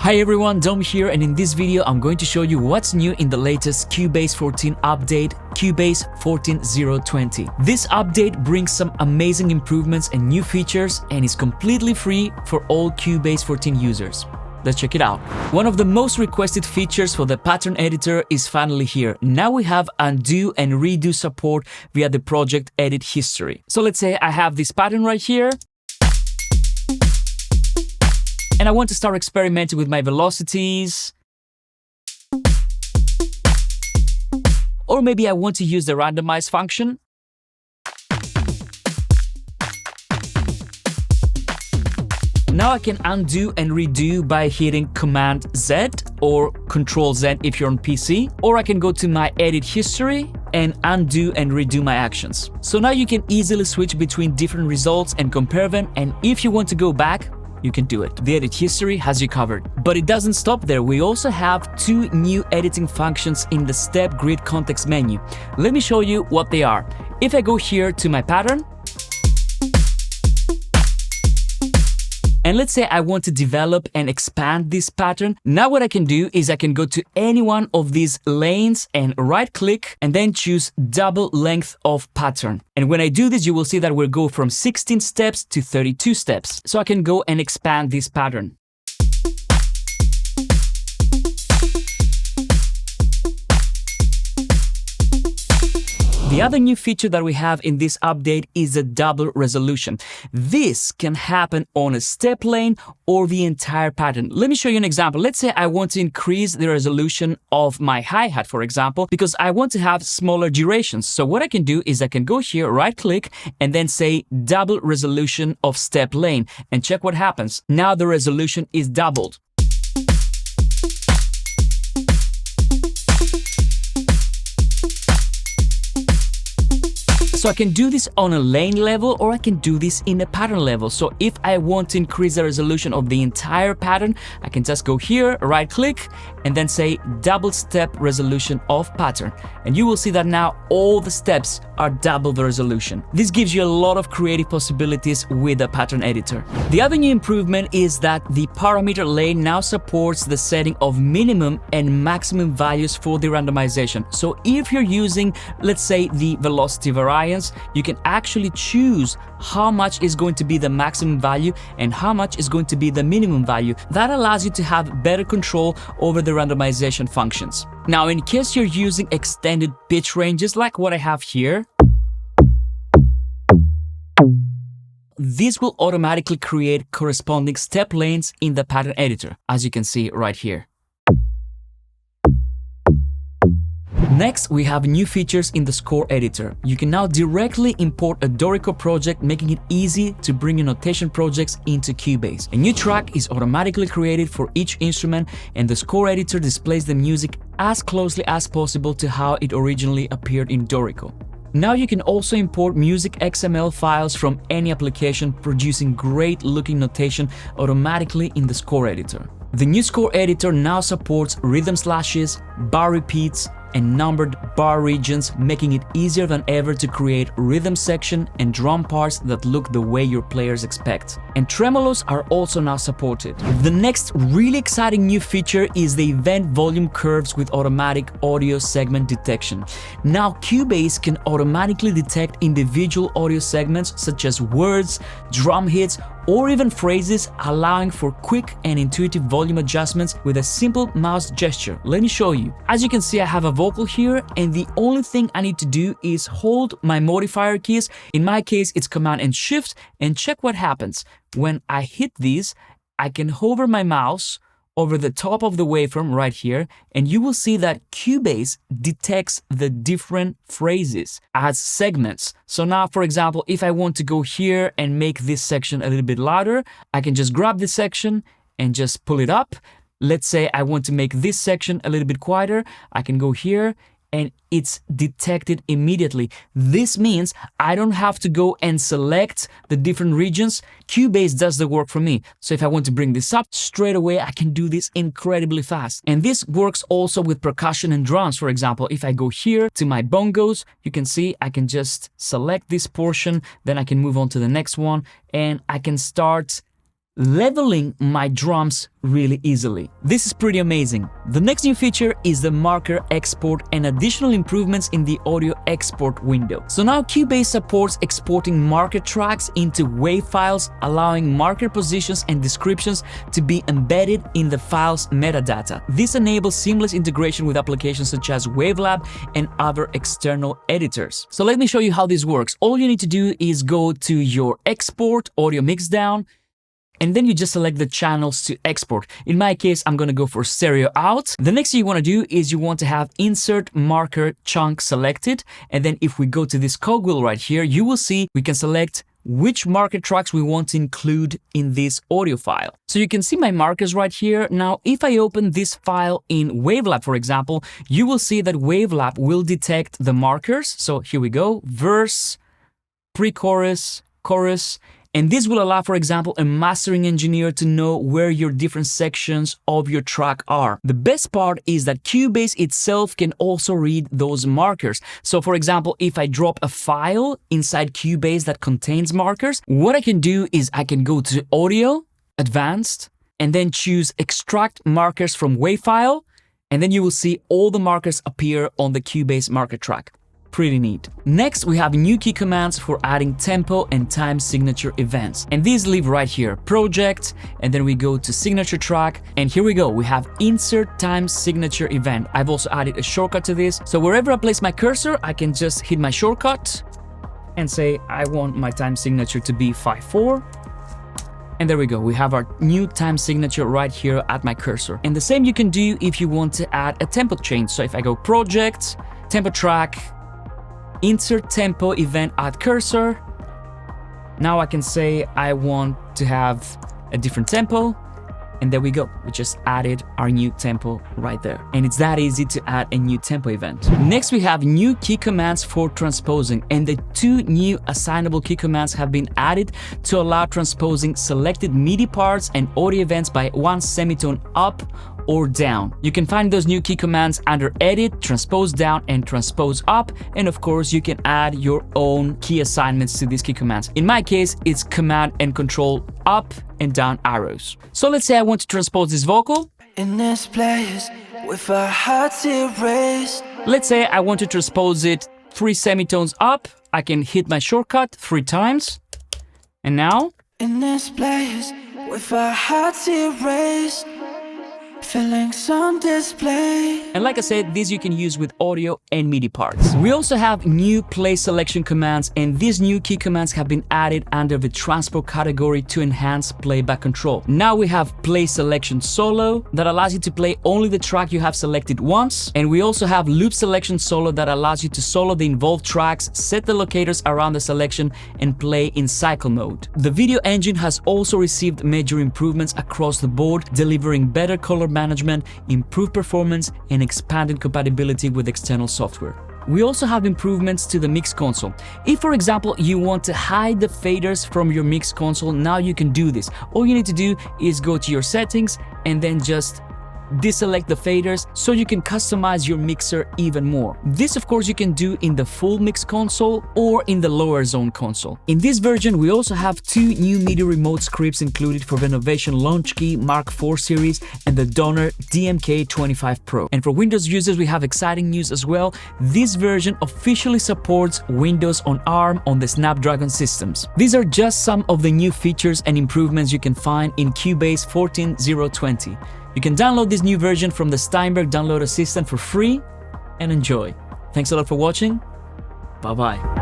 Hi everyone, Dom here, and in this video I'm going to show you what's new in the latest Cubase 14 update, Cubase 14.0.20. This update brings some amazing improvements and new features and is completely free for all Cubase 14 users. Let's check it out. One of the most requested features for the pattern editor is finally here. Now we have undo and redo support via the project edit history. So let's say I have this pattern right here, and I want to start experimenting with my velocities. Or maybe I want to use the randomize function. Now I can undo and redo by hitting Command Z or Control Z if you're on PC. Or I can go to my edit history and undo and redo my actions. So now you can easily switch between different results and compare them, and if you want to go back, you can do it. The edit history has you covered. But it doesn't stop there. We also have two new editing functions in the step grid context menu. Let me show you what they are. If I go here to my pattern, and let's say I want to develop and expand this pattern, now what I can do is I can go to any one of these lanes and right click and then choose double length of pattern. And when I do this, you will see that we'll go from 16 steps to 32 steps. So I can go and expand this pattern. The other new feature that we have in this update is a double resolution. This can happen on a step lane or the entire pattern. Let me show you an example. Let's say I want to increase the resolution of my hi-hat, for example, because I want to have smaller durations. So what I can do is I can go here, right click, and then say double resolution of step lane, and check what happens. Now the resolution is doubled. So I can do this on a lane level, or I can do this in a pattern level. So if I want to increase the resolution of the entire pattern, I can just go here, right click, and then say double step resolution of pattern. And you will see that now all the steps are double the resolution. This gives you a lot of creative possibilities with the pattern editor. The other new improvement is that the parameter lane now supports the setting of minimum and maximum values for the randomization. So if you're using, let's say, the velocity variance, you can actually choose how much is going to be the maximum value and how much is going to be the minimum value. That allows you to have better control over the randomization functions. Now, in case you're using extended pitch ranges like what I have here, this will automatically create corresponding step lanes in the pattern editor, as you can see right here. Next, we have new features in the score editor. You can now directly import a Dorico project, making it easy to bring your notation projects into Cubase. A new track is automatically created for each instrument, and the score editor displays the music as closely as possible to how it originally appeared in Dorico. Now you can also import music XML files from any application, producing great looking notation automatically in the score editor. The new score editor now supports rhythm slashes, bar repeats, and numbered bar regions, making it easier than ever to create rhythm section and drum parts that look the way your players expect. And tremolos are also now supported. The next really exciting new feature is the event volume curves with automatic audio segment detection. Now Cubase can automatically detect individual audio segments such as words, drum hits, or even phrases, allowing for quick and intuitive volume adjustments with a simple mouse gesture. Let me show you. As you can see, I have a vocal here, and the only thing I need to do is hold my modifier keys. In my case, it's Command and Shift, and check what happens. When I hit these, I can hover my mouse over the top of the waveform right here, and you will see that Cubase detects the different phrases as segments. So now, for example, if I want to go here and make this section a little bit louder, I can just grab this section and just pull it up. Let's say I want to make this section a little bit quieter. I can go here and it's detected immediately. This means I don't have to go and select the different regions. Cubase does the work for me. So if I want to bring this up straight away, I can do this incredibly fast. And this works also with percussion and drums. For example, if I go here to my bongos, you can see I can just select this portion, then I can move on to the next one, and I can start leveling my drums really easily. This is pretty amazing. The next new feature is the marker export and additional improvements in the audio export window. So now Cubase supports exporting marker tracks into WAV files, allowing marker positions and descriptions to be embedded in the file's metadata. This enables seamless integration with applications such as Wavelab and other external editors. So let me show you how this works. All you need to do is go to your export, audio mixdown, and then you just select the channels to export. In my case, I'm gonna go for stereo out. The next thing you wanna do is you want to have insert marker chunk selected. And then if we go to this cogwheel right here, you will see we can select which marker tracks we want to include in this audio file. So you can see my markers right here. Now, if I open this file in Wavelab, for example, you will see that Wavelab will detect the markers. So here we go, verse, pre-chorus, chorus, and this will allow, for example, a mastering engineer to know where your different sections of your track are. The best part is that Cubase itself can also read those markers. So for example, if I drop a file inside Cubase that contains markers, what I can do is I can go to Audio, Advanced, and then choose Extract Markers from WAV file, and then you will see all the markers appear on the Cubase marker track. Pretty neat. Next, we have new key commands for adding tempo and time signature events. And these live right here, project, and then we go to signature track. And here we go, we have insert time signature event. I've also added a shortcut to this. So wherever I place my cursor, I can just hit my shortcut and say, I want my time signature to be 5/4. And there we go, we have our new time signature right here at my cursor. And the same you can do if you want to add a tempo change. So if I go project, tempo track, insert tempo event at cursor. Now I can say I want to have a different tempo, and there we go. We just added our new tempo right there. And it's that easy to add a new tempo event. Next, we have new key commands for transposing, and the 2 new assignable key commands have been added to allow transposing selected MIDI parts and audio events by 1 semitone up or down. You can find those new key commands under Edit, Transpose Down, and Transpose Up. And of course, you can add your own key assignments to these key commands. In my case, it's Command and Control up and down arrows. So let's say I want to transpose this vocal. In this place, with our hearts erased. Let's say I want to transpose it 3 semitones up. I can hit my shortcut 3 times. And now, in this place, with our hearts erased. Feelings on display. And like I said, these you can use with audio and MIDI parts. We also have new play selection commands, and these new key commands have been added under the transport category to enhance playback control. Now we have play selection solo that allows you to play only the track you have selected once. And we also have loop selection solo that allows you to solo the involved tracks, set the locators around the selection, and play in cycle mode. The video engine has also received major improvements across the board, delivering better color management, improved performance, and expanded compatibility with external software. We also have improvements to the mix console. If, for example, you want to hide the faders from your mix console, now you can do this. All you need to do is go to your settings and then just deselect the faders so you can customize your mixer even more. This, of course, you can do in the full mix console or in the lower zone console. In this version, we also have 2 new MIDI remote scripts included for the Novation Launchkey Mark IV series and the Donner DMK25 Pro. And for Windows users, we have exciting news as well. This version officially supports Windows on ARM on the Snapdragon systems. These are just some of the new features and improvements you can find in Cubase 14.0.20. You can download this new version from the Steinberg download assistant for free and enjoy. Thanks a lot for watching. Bye-bye.